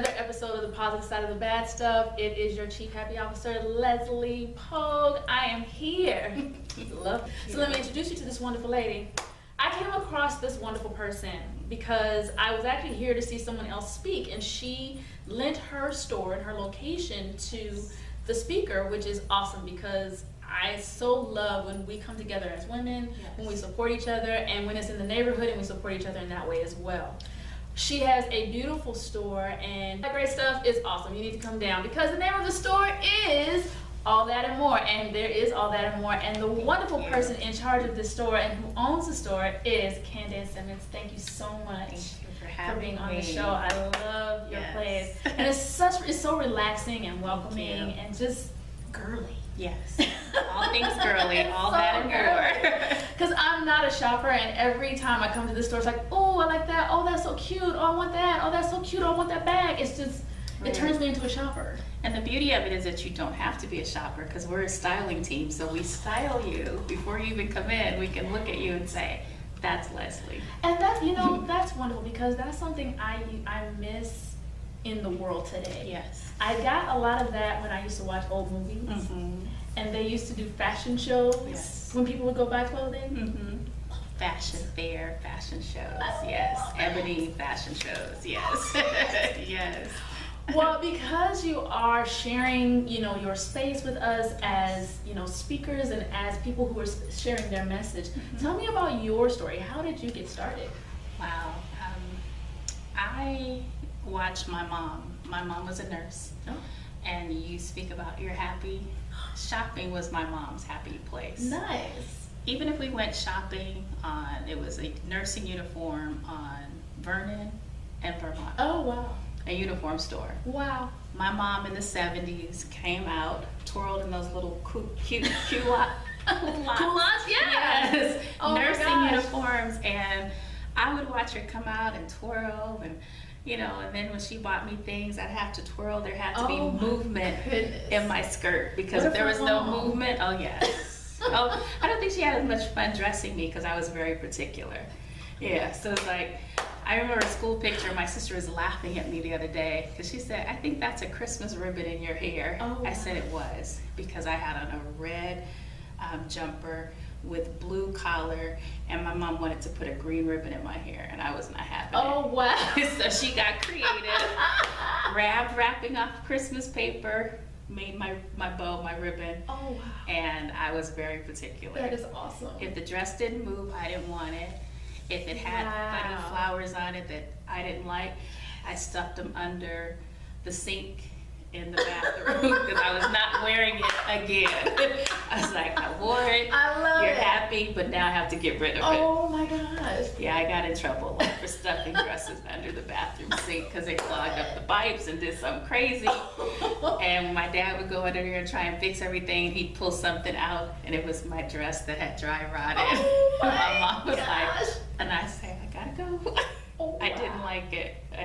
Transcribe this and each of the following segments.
another episode of the Positive Side of the Bad Stuff. It is your Chief Happy Officer, Leslie Pogue. I am here. So let me introduce you to this wonderful lady. I came across this wonderful person because I was actually here to see someone else speak, and she lent her store and her location to the speaker, which is awesome because I so love when we come together as women, when we support each other, and when it's in the neighborhood and we support each other in that way as well. She has a beautiful store, and that great stuff is awesome. You need to come down because the name of the store is All That and More, and there is All That and More, and the wonderful person in charge of this store and who owns the store is Candance Simmons. Thank you so much for being on the show. I love your place, and it's so relaxing and welcoming and just girly. Yes, all things girly, all so that and more. Because I'm not a shopper, and every time I come to the store, it's like, oh, I like that. Oh, that's so cute. Oh, I want that. Oh, that's so cute. Oh, I want that bag. It's just, it turns me into a shopper. And the beauty of it is that you don't have to be a shopper because we're a styling team. So we style you before you even come in. We can look at you and say, that's Leslie. And that's, you know, that's wonderful because that's something I miss in the world today. Yes. I got a lot of that when I used to watch old movies. And they used to do fashion shows when people would go buy clothing. Fashion fair, fashion shows, yes. Ebony fashion shows, yes. Yes. Well, because you are sharing, you know, your space with us as, you know, speakers and as people who are sharing their message, tell me about your story. How did you get started? Wow. I watched my mom. My mom was a nurse. And you speak about you're happy. Shopping was my mom's happy place. Nice. Even if we went shopping on, it was a nursing uniform on Vernon and Vermont. Oh, wow. A uniform store. Wow. My mom in the 70s came out, twirled in those little cute culottes. Yes. Oh, nursing uniforms. And I would watch her come out and twirl and you know, and then when she bought me things, I'd have to twirl. There had to be movement in my skirt because if there was no movement, oh yes. Oh, I don't think she had as much fun dressing me because I was very particular. Yeah, so it's like, I remember a school picture, my sister was laughing at me the other day because she said, I think that's a Christmas ribbon in your hair. Oh, I said it was because I had on a red jumper with blue collar, and my mom wanted to put a green ribbon in my hair, and I was not having it. Oh, wow. So she got creative, wrapping off Christmas paper, made my bow, my ribbon. Oh, wow. And I was very particular. That is awesome. If the dress didn't move, I didn't want it. If it had funny flowers on it that I didn't like, I stuffed them under the sink in the bathroom because I was not wearing it again. I was like, I wore it. I love it. You're happy, but now I have to get rid of it. Oh my gosh. Yeah, I got in trouble like for stuffing dresses under the bathroom sink because they clogged up the pipes and did something crazy. And my dad would go under there and try and fix everything. He'd pull something out, and it was my dress that had dry rotted. Oh my mom was gosh. like, and I said, I gotta go. Oh, wow. I didn't like it. So.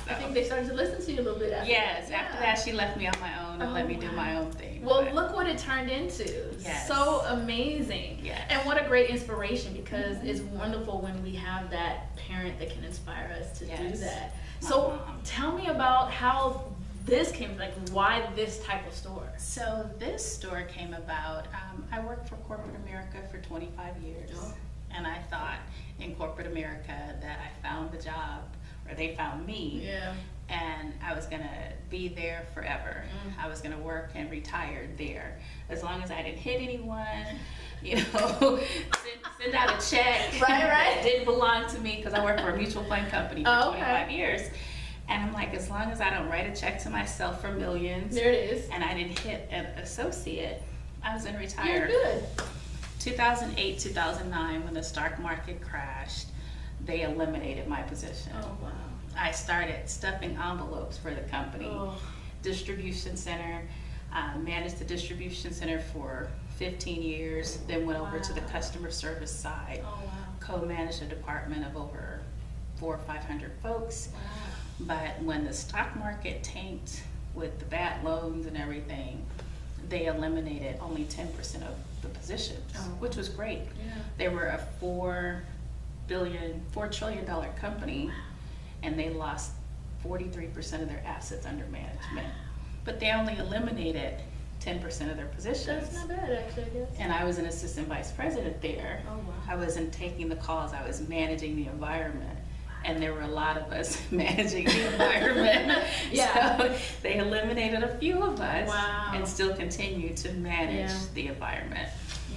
I think they started to listen to you a little bit after Yes, that. after that she left me on my own and let me do my own thing. Well, but look what it turned into. Yes. So amazing. Yes. And what a great inspiration because it's wonderful when we have that parent that can inspire us to do that. So tell me about how this came, like why this type of store? So this store came about, I worked for corporate America for 25 years. And I thought in corporate America that I found the job, or they found me, and I was gonna be there forever. I was gonna work and retire there. As long as I didn't hit anyone, you know, send out a check that didn't belong to me because I worked for a mutual fund company for 25 years. And I'm like, as long as I don't write a check to myself for millions, there it is, and I didn't hit an associate, I was gonna retire. You're good. 2008, 2009, when the stock market crashed, they eliminated my position. Oh, wow. I started stuffing envelopes for the company. Distribution center, managed the distribution center for 15 years, then went over to the customer service side. Co-managed a department of over 400 or 500 folks. But when the stock market tanked with the bad loans and everything, they eliminated only 10% of the positions, which was great. They were a $4 trillion company, and they lost 43% of their assets under management. But they only eliminated 10% of their positions. That's not bad, actually, I guess. And I was an assistant vice president there. Oh, wow. I wasn't taking the calls, I was managing the environment. And there were a lot of us managing the environment. Yeah. So they eliminated a few of us. Wow. And still continue to manage the environment.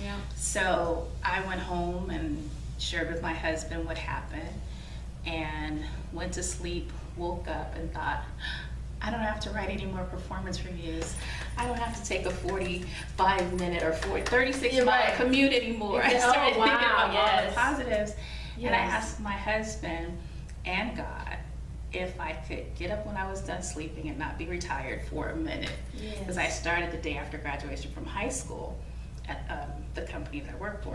Yeah. So I went home and shared with my husband what happened, and went to sleep, woke up and thought, I don't have to write any more performance reviews. I don't have to take a 45-minute or 36-mile commute anymore. I started thinking about all the positives. Yes. And I asked my husband and God if I could get up when I was done sleeping and not be retired for a minute. Because I started the day after graduation from high school at the company that I work for.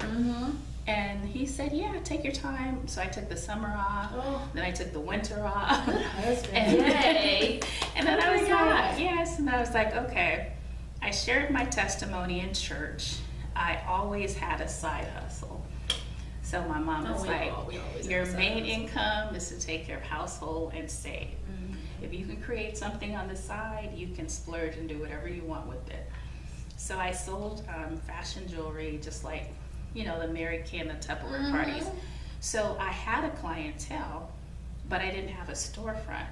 And he said, yeah, take your time. So I took the summer off, then I took the winter off. And then I was like, yes, and I was like, okay. I shared my testimony in church. I always had a side hustle. So my mom was like, your main income is to take care of household and save. If you can create something on the side, you can splurge and do whatever you want with it. So I sold fashion jewelry, just like, you know, the Mary Kay and the Tupperware parties. So I had a clientele, but I didn't have a storefront.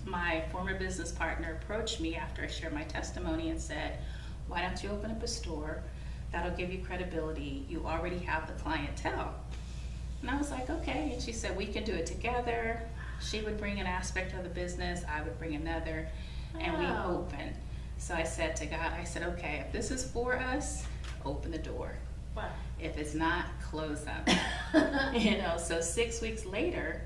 My former business partner approached me after I shared my testimony and said, why don't you open up a store? That'll give you credibility. You already have the clientele. And I was like, okay. And she said, we can do it together. She would bring an aspect of the business, I would bring another, and we opened. So I said to God, I said, okay, if this is for us, open the door. Wow. If it's not, close them. You know, so 6 weeks later,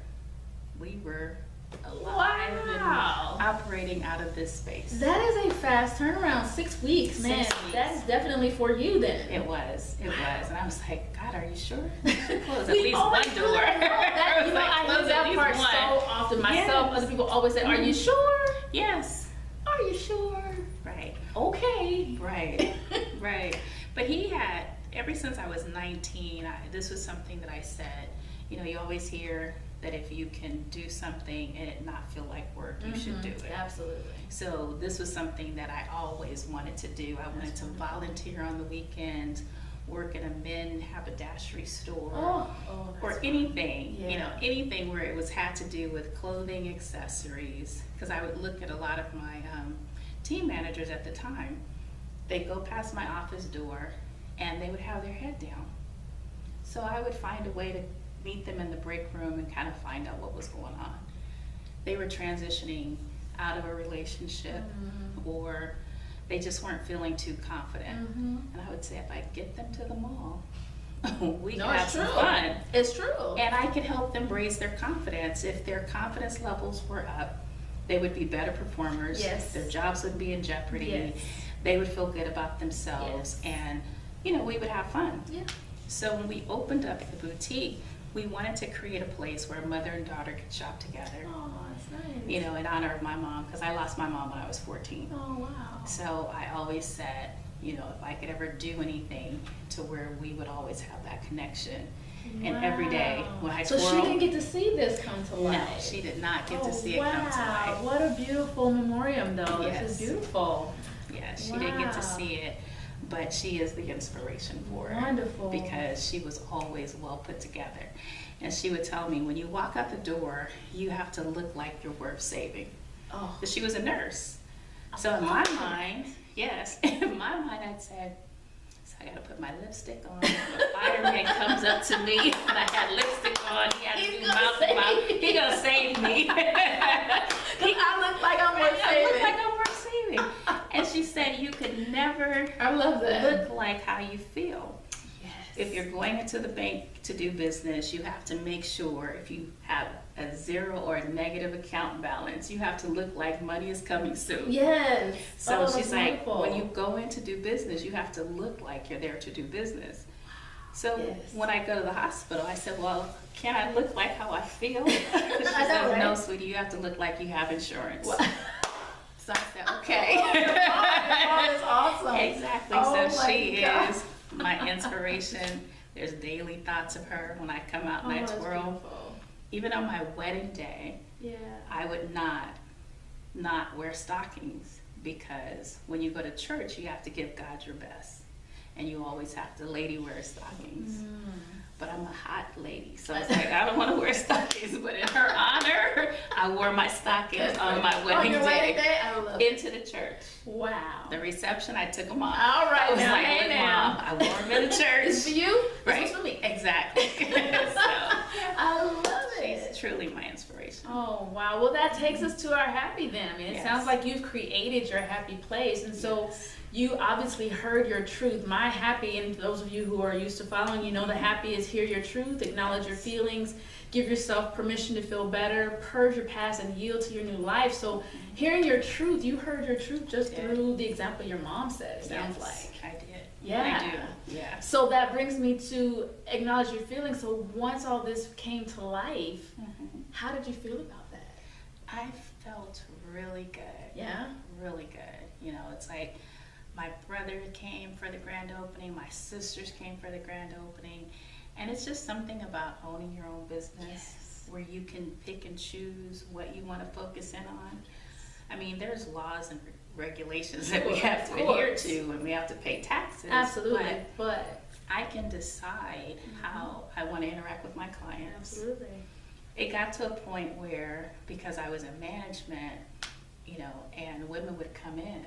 we were alive and operating out of this space. That is a fast turnaround, 6 weeks, man. 6 weeks. That is definitely for you then. It was. And I was like, God, are you sure? We should close at least one door. That, you know, I hear that part so often myself. Other people always say, are you sure? Yes. Are you sure? Right. Okay. Right. Right. But he had, ever since I was 19, this was something that I said, you know, you always hear that if you can do something and it not feel like work, you should do it. Absolutely. So this was something that I always wanted to do. I wanted to volunteer on the weekends, work in a men haberdashery store, or anything, you know, anything where it had to do with clothing, accessories. Because I would look at a lot of my team managers at the time. They'd go past my office door and they would have their head down. So I would find a way to meet them in the break room and kind of find out what was going on. They were transitioning out of a relationship, or they just weren't feeling too confident. And I would say, if I get them to the mall, we can have some fun. It's true. And I could help them raise their confidence. If their confidence levels were up, they would be better performers. Yes. Their jobs would be in jeopardy. Yes. They would feel good about themselves. And, you know, we would have fun. Yeah. So when we opened up the boutique, we wanted to create a place where a mother and daughter could shop together. Oh, that's nice. You know, in honor of my mom, because I lost my mom when I was 14. Oh, wow. So I always said, you know, if I could ever do anything to where we would always have that connection. And every day when I twirl. So she didn't get to see this come to life. No, she did not get to see it come to life. What a beautiful memoriam, though. Yes. This is beautiful. Yes, she didn't get to see it, but she is the inspiration for it. Wonderful. Because she was always well put together. And she would tell me, when you walk out the door, you have to look like you're worth saving. Oh. Because she was a nurse. So in my mind, yes, in my mind I'd said, so I gotta put my lipstick on. If a fireman comes up to me and I had lipstick on, he had to do mouth to mouth, he gonna save me. I look like I'm worth saving. I look like I'm worth saving. And she said, you could never look like how you feel. If you're going into the bank to do business, you have to make sure if you have a zero or a negative account balance, you have to look like money is coming soon. Yes. So she's like, when you go in to do business, you have to look like you're there to do business. So when I go to the hospital, I said, well, can I look like how I feel? She said, no, sweetie, you have to look like you have insurance. So I said, okay. That is awesome. Exactly. Oh, so she is my inspiration. There's daily thoughts of her when I come out and I twirl. Beautiful. Even on my wedding day, Yeah. I would not wear stockings, because when you go to church, you have to give God your best. And you always have to lady wear stockings. But I'm a hot lady, so it's like, I don't want to wear stockings. But in her honor, I wore my stockings on my wedding day I love into the church. Wow. The reception, I took them off. All right, I was now, like, hey look, now. Mom, I wore them in the church. It's for you, Right. it's for me. Exactly. So, I love it. she's truly my inspiration. Oh, wow. Well, that takes us to our happy then. I mean, it Yes. sounds like you've created your happy place. And so Yes. you obviously heard your truth. My happy, and those of you who are used to following, you know the happy is hear your truth, acknowledge your feelings, give yourself permission to feel better, purge your past, and yield to your new life. So hearing your truth, you heard your truth just through the example your mom said, it sounds like. I did. Yeah. I do. Yeah. So that brings me to acknowledge your feelings. So once all this came to life, how did you feel about that? I felt really good. Yeah? Really good. You know, it's like my brother came for the grand opening, my sisters came for the grand opening, and it's just something about owning your own business where you can pick and choose what you want to focus in on. I mean, there's laws and regulations that we have to adhere to, and we have to pay taxes. Absolutely. But I can decide how I want to interact with my clients. absolutely. It got to a point where, because I was in management, you know, and women would come in,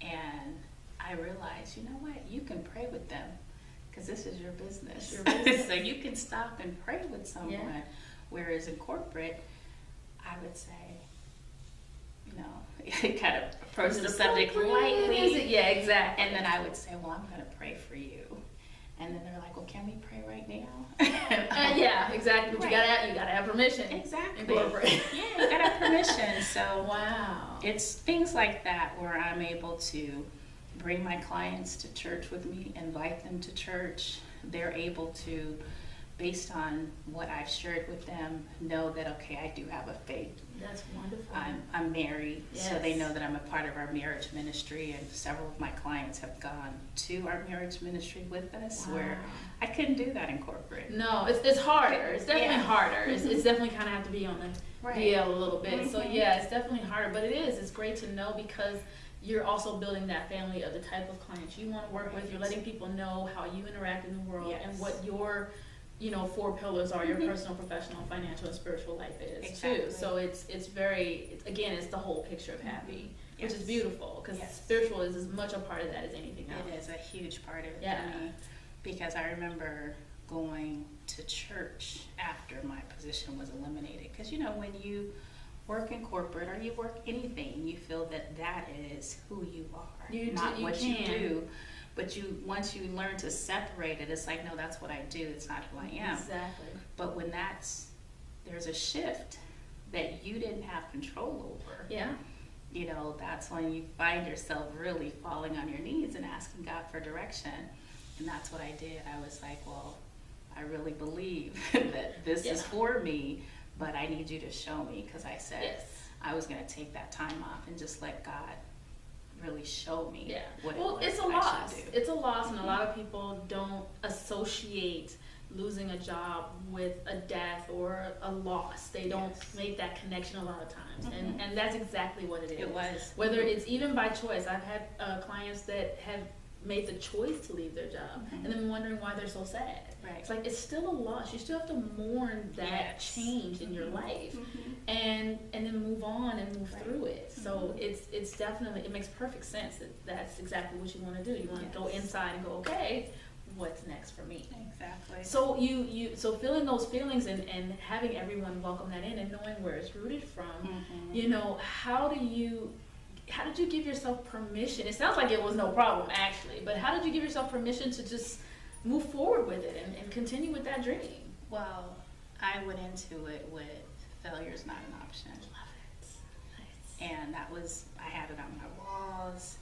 and I realized, you know what, you can pray with them, because this is your business. It's your business. So you can stop and pray with someone. Yeah. Whereas in corporate, I would say, you know, kind of approach the subject lightly. Yeah, exactly. And then I would say, well, I'm going to pray for you. And then they're like, well, can we pray right now? Yeah, exactly. But Right. you gotta have permission. Exactly. Incorporate. Yeah, you gotta have permission. So Wow. it's things like that where I'm able to bring my clients to church with me, invite them to church. They're able to, based on what I've shared with them, know that, okay, I do have a faith. That's wonderful. I'm married, so they Yes. know that I'm a part of our marriage ministry, and several of my clients have gone to our marriage ministry with us, Wow. where I couldn't do that in corporate. No, it's harder. It's definitely Yeah. harder. It's definitely kind of have to be on the Right. DL a little bit. So Mhm. yeah, it's definitely harder, but it is. It's great to know, because you're also building that family of the type of clients you want to work with. You're letting people know how you interact in the world and Yes. what your, you know, 4 pillars are, your personal, professional, financial, and spiritual life is Exactly. too. So it's very, again, it's the whole picture of happy, which is Yes. beautiful, because Yes. spiritual is as much a part of that as anything else. It is a huge part of it Yeah. for me, because I remember going to church after my position was eliminated. Because, you know, when you work in corporate or you work anything, you feel that that is who you are, not what you do. But once you learn to separate it, it's like, no, that's what I do, it's not who I am. Exactly. But when there's a shift that you didn't have control over, Yeah. you know, that's when you find yourself really falling on your knees and asking God for direction. And that's what I did. I was like, well, I really believe that this is for me, but I need you to show me, because I said I was going to take that time off and just let God really show me what it's a I loss. should do. It's a loss, and a lot of people don't associate losing a job with a death or a loss. They don't make that connection a lot of times, and that's exactly what it is. It was. Whether it's even by choice. I've had clients that have made the choice to leave their job, and then wondering why they're so sad. Right. It's like, it's still a loss. You still have to mourn that change in your life, and then move on and move through it. So it's definitely, it makes perfect sense that that's exactly what you want to do. You want to go inside and go, okay, what's next for me? Exactly. So so feeling those feelings and having everyone welcome that in and knowing where it's rooted from, you know, how did you give yourself permission? It sounds like it was no problem actually, but how did you give yourself permission to just move forward with it and continue with that dream? Well, I went into it with failure is not an option. Love it. Nice. And I had it on my walls.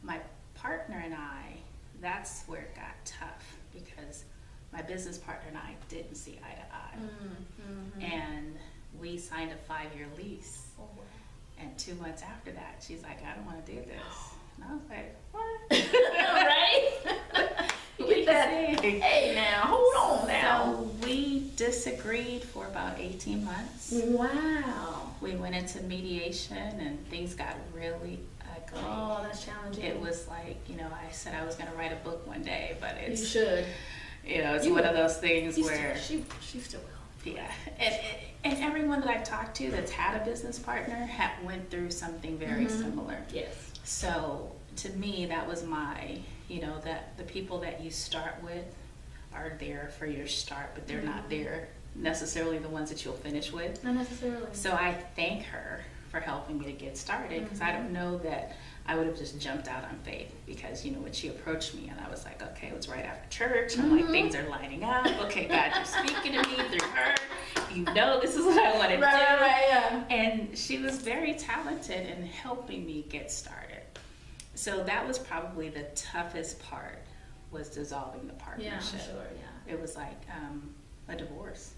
My partner and I, that's where it got tough, because my business partner and I didn't see eye to eye. And we signed a 5-year lease. Oh, wow. And 2 months after that, she's like, I don't want to do this. And I was like, what? Right? You get that. Hey, now, hold on now. So we disagreed for about 18 months. Wow. We went into mediation and things got really ugly. Oh, that's challenging. It was like, you know, I said I was going to write a book one day, but it's... You should. You know, it's one of those things where... She still will. Yeah. And everyone that I've talked to that's had a business partner went through something very similar. Yes. So to me, that was my, you know, that the people that you start with are there for your start, but they're not there necessarily the ones that you'll finish with. Not necessarily. So I thank her for helping me to get started, because I don't know that I would have just jumped out on faith, because, you know, when she approached me and I was like, okay, it was right after church. I'm like, things are lining up. Okay, God, you're speaking to me through her. You know, this is what I want to do. Right, yeah. And she was very talented in helping me get started. So that was probably the toughest part, was dissolving the partnership. Yeah, I'm sure, yeah. It was like a divorce.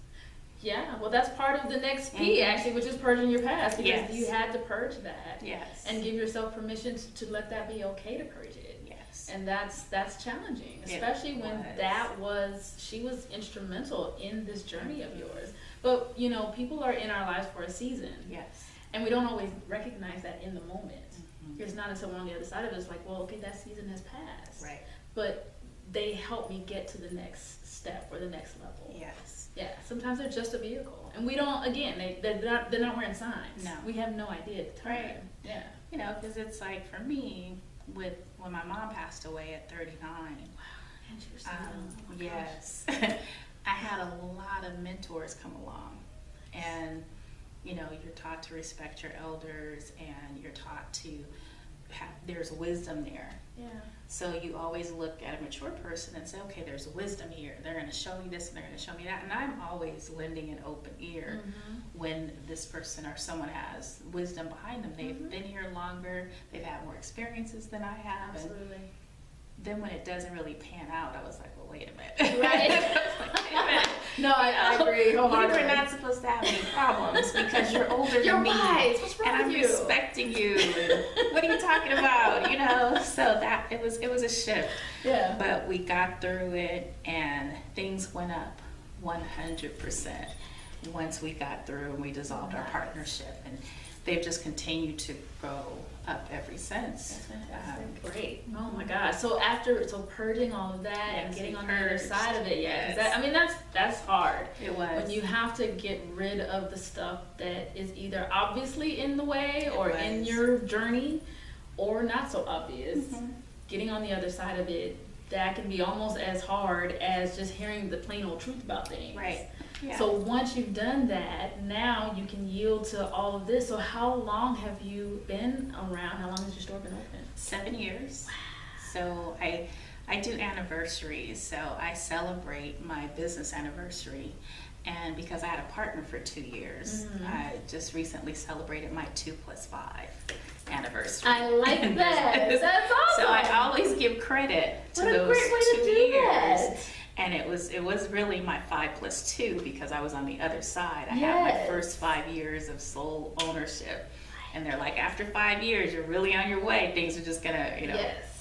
Yeah, well, that's part of the next P, actually, which is purging your past, because you had to purge that. Yes. And give yourself permission to let that be okay to purge it. Yes. And that's challenging, especially when she was instrumental in this journey of yours. But, you know, people are in our lives for a season. Yes. And we don't always recognize that in the moment. It's not until we're on the other side of it, it's like, well, okay, that season has passed. Right. But they help me get to the next step or the next level. Yes. Yeah, sometimes they're just a vehicle, and we don't. Again, they're not wearing signs. No, we have no idea at the time. Right. Yeah. You know, because it's like, for me, when my mom passed away at 39. Wow. And she was so young. Oh my yes. I had a lot of mentors come along, and you know, you're taught to respect your elders, and you're taught to there's wisdom there. Yeah. So you always look at a mature person and say, okay, there's wisdom here. They're going to show me this and they're going to show me that. And I'm always lending an open ear when this person or someone has wisdom behind them. They've been here longer. They've had more experiences than I have. Absolutely. And then when it doesn't really pan out, I was like, well, wait a minute. Right. Wait a minute. No, I agree. We were not supposed to have any problems because you're older than me. Right. What's wrong and with I'm you? respecting you. And what are you talking about? You know, so that it was a shift. Yeah. But we got through it, and things went up 100% once we got through and we dissolved our partnership, and they've just continued to grow up ever since. That's fantastic. Great. Oh my gosh. So purging all of that and getting on the other side of it, that's hard. It was. When you have to get rid of the stuff that is either obviously in the way or in your journey, or not so obvious. Getting on the other side of it, that can be almost as hard as just hearing the plain old truth about things. Right. Yeah. So once you've done that, now you can yield to all of this. So how long have you been around? How long has your store been open? 7 years. Wow. So I do anniversaries. So I celebrate my business anniversary. And because I had a partner for 2 years, I just recently celebrated my 2+5 anniversary. I like that. That's awesome. So I always give credit to those 2 years. And it was really my 5+2, because I was on the other side. I had my first 5 years of sole ownership. And they're like, after 5 years, you're really on your way. Things are just gonna,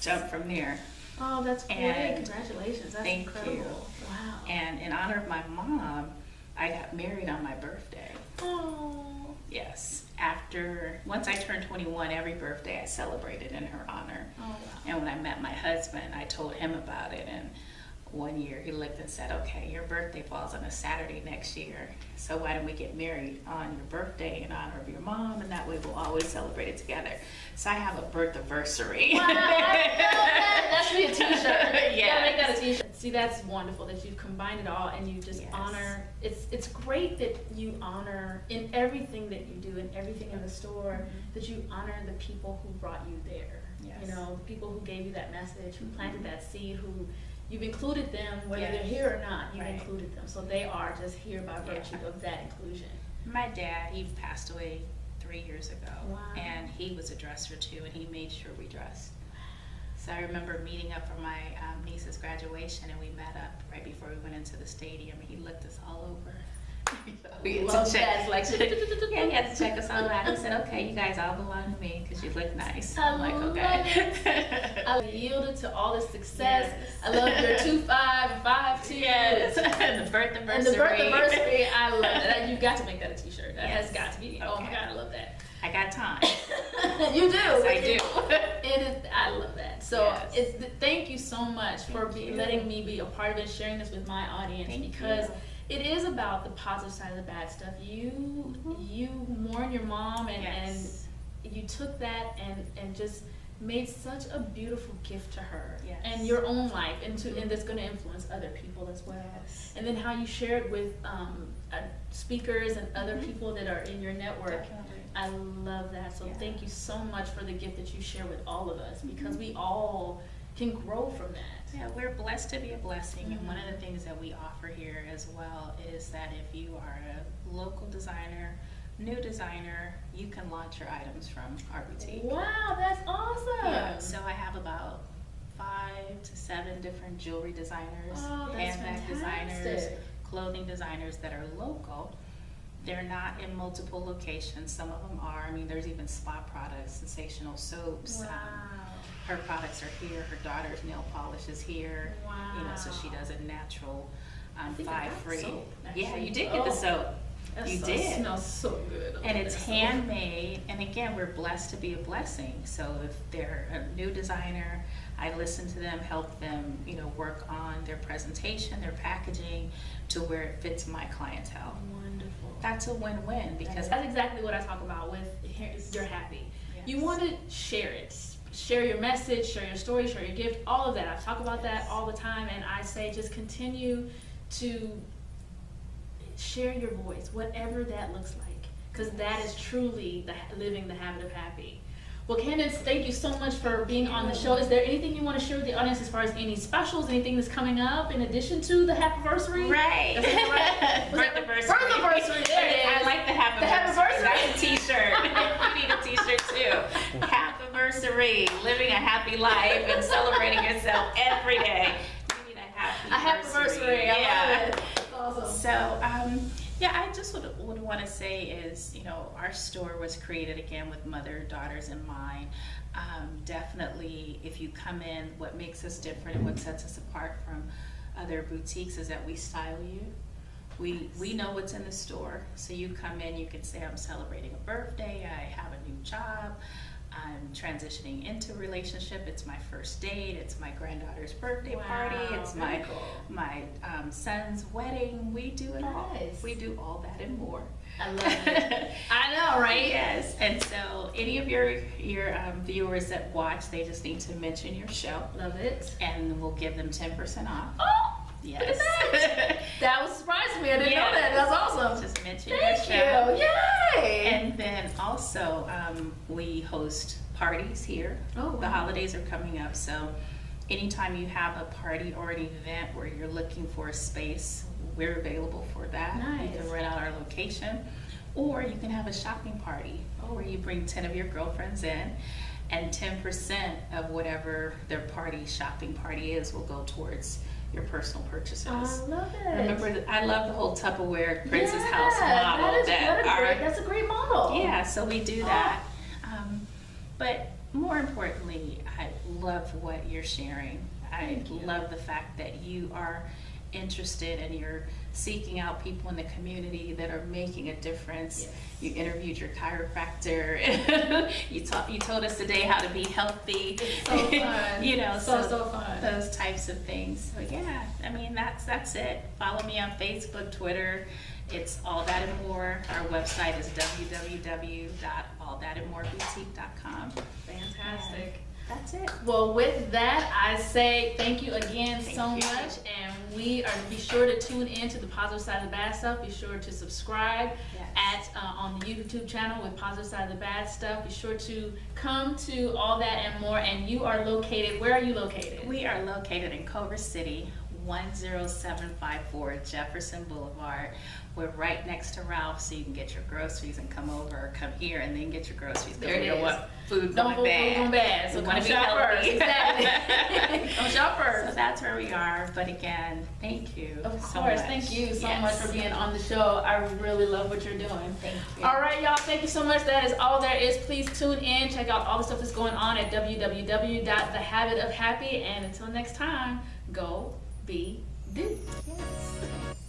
jump from there. Oh, that's great. And congratulations. That's thank incredible. you. Wow. And in honor of my mom, I got married on my birthday. Oh. Yes. Once I turned 21, every birthday I celebrated in her honor. Oh, wow. And when I met my husband, I told him about it. And one year he looked and said, okay, your birthday falls on a Saturday next year, so why don't we get married on your birthday in honor of your mom, and that way we'll always celebrate it together. So I have a birth anniversary. Wow, I love that. That should be a t-shirt. Yeah, make that a t-shirt. See, that's wonderful that you've combined it all and you just honor. It's great that you honor in everything that you do, in everything in the store, that you honor the people who brought you there. Yes. You know, the people who gave you that message, who planted that seed, who you've included them, whether they're here or not, you've included them. So they are just here by virtue of that inclusion. My dad, he passed away 3 years ago. Wow. And he was a dresser too, and he made sure we dressed. So I remember meeting up for my niece's graduation, and we met up right before we went into the stadium, and he looked us all over. We had Love to check. that. Like, Yeah, he had to check us all out. He said, "Okay, you guys all belong to me because you look nice." I I'm like, love "Okay." I yielded to all this success. Yes. I love your 2-5 and 5-2. Yes, the birth And anniversary. the birth anniversary, I love that. You've got to make that a t-shirt. That Yes. has got to be. Oh my Okay. God, I love that. I got time. You do. Yes, I do. It is. I love that. So Yes. thank you so much for Thank you. letting me be a part of it, sharing this with my audience, Thank because you. it is about the positive side of the bad stuff. You mourn your mom, Yes. and you took that and just made such a beautiful gift to her Yes. and your own life, and that's going to influence other people as well. Yes. And then how you share it with speakers and other people that are in your network. Definitely. I love that. So Yeah. thank you so much for the gift that you share with all of us, because we all can grow from that. Yeah, we're blessed to be a blessing, and one of the things that we offer here as well is that if you are a local designer, new designer, you can launch your items from our boutique. Wow, that's awesome. Yeah, so I have about 5 to 7 different jewelry designers, Oh, that's handbag designers, fantastic. clothing designers that are local. They're not in multiple locations. Some of them are. I mean, there's even spa products, sensational soaps. Wow. Her products are here. Her daughter's nail polish is here. Wow. You know, so she does a natural, I think I got fibro-free. soap, Yeah, actually. you did get the Oh, soap. That You sauce did. smells so good. I And love it's that sauce. handmade, and again, we're blessed to be a blessing. So if they're a new designer, I listen to them, help them, you know, work on their presentation, their packaging, to where it fits my clientele. Wonderful. That's a win-win, because That's exactly what I talk about with You're Happy. Yes. You want to share it. Share your message, share your story, share your gift, all of that. I talk about that all the time, and I say just continue to share your voice, whatever that looks like, because that is truly living the habit of happy. Well, Candance, thank you so much for being on the show. Is there anything you want to share with the audience as far as any specials, anything that's coming up in addition to the Happyversary? Right. That's it, right? Birthiversary. Birthiversary, there it is. I like the Happyversary. The Happyversary. That's a t-shirt. You need a t-shirt too. Happyversary, living a happy life and celebrating yourself every day. You need a Happyversary. I love it. That's awesome. So, yeah, I just would want to say is, you know, our store was created again with mother-daughters in mind. Definitely, if you come in, what makes us different and what sets us apart from other boutiques is that we style you. We know what's in the store, so you come in, you can say, I'm celebrating a birthday, I have a new job, I'm transitioning into a relationship, it's my first date, it's my granddaughter's birthday party, it's my son's wedding. We do it all. Nice. We do all that and more. I love it. I know, right? Yes, and so any of your viewers that watch, they just need to mention your show, Love it. and we'll give them 10% off. Oh, Yes. look at that. That was surprising me. I didn't know that. That's awesome. Just mention Thank your show. you. Yay. And then also, we host parties here. Oh, wow. The holidays are coming up, so anytime you have a party or an event where you're looking for a space, we're available for that. Nice. You can rent out our location, or you can have a shopping party where you bring 10 of your girlfriends in, and 10% of whatever their party, shopping party is, will go towards your personal purchases. I love it. Remember, I love the whole Tupperware Princess House Yeah, model. that's a great model. Yeah, so we do that. But more importantly, I love what you're sharing. I love the fact that you are interested and you're seeking out people in the community that are making a difference. Yes. You interviewed your chiropractor. you told us today how to be healthy. It's so fun. You know, so fun. Those types of things. So yeah, I mean that's it. Follow me on Facebook, Twitter. It's All That and More. Our website is www.allthatandmoreboutique.com. Fantastic. That's it. Well, with that, I say thank you again so Thank you. much, and be sure to tune in to the Positive Side of the Bad Stuff. Be sure to subscribe on the YouTube channel with Positive Side of the Bad Stuff. Be sure to come to All That and More. And you are located. Where are you located? We are located in Culver City, 10754 Jefferson Boulevard. We're right next to Ralph's, so you can get your groceries and come over, or come here and then get your groceries. There we it don't is. want food Don't going bad. food going bad. So We come wanna be shop first. healthy. Exactly. Come shop first. So that's where we are. But again, thank you. Of so course, much. thank you so Yes. much for being on the show. I really love what you're doing. Thank you. All right, y'all, thank you so much. That is all there is. Please tune in, check out all the stuff that's going on at www.thehabitofhappy. And until next time, go be do. Yes.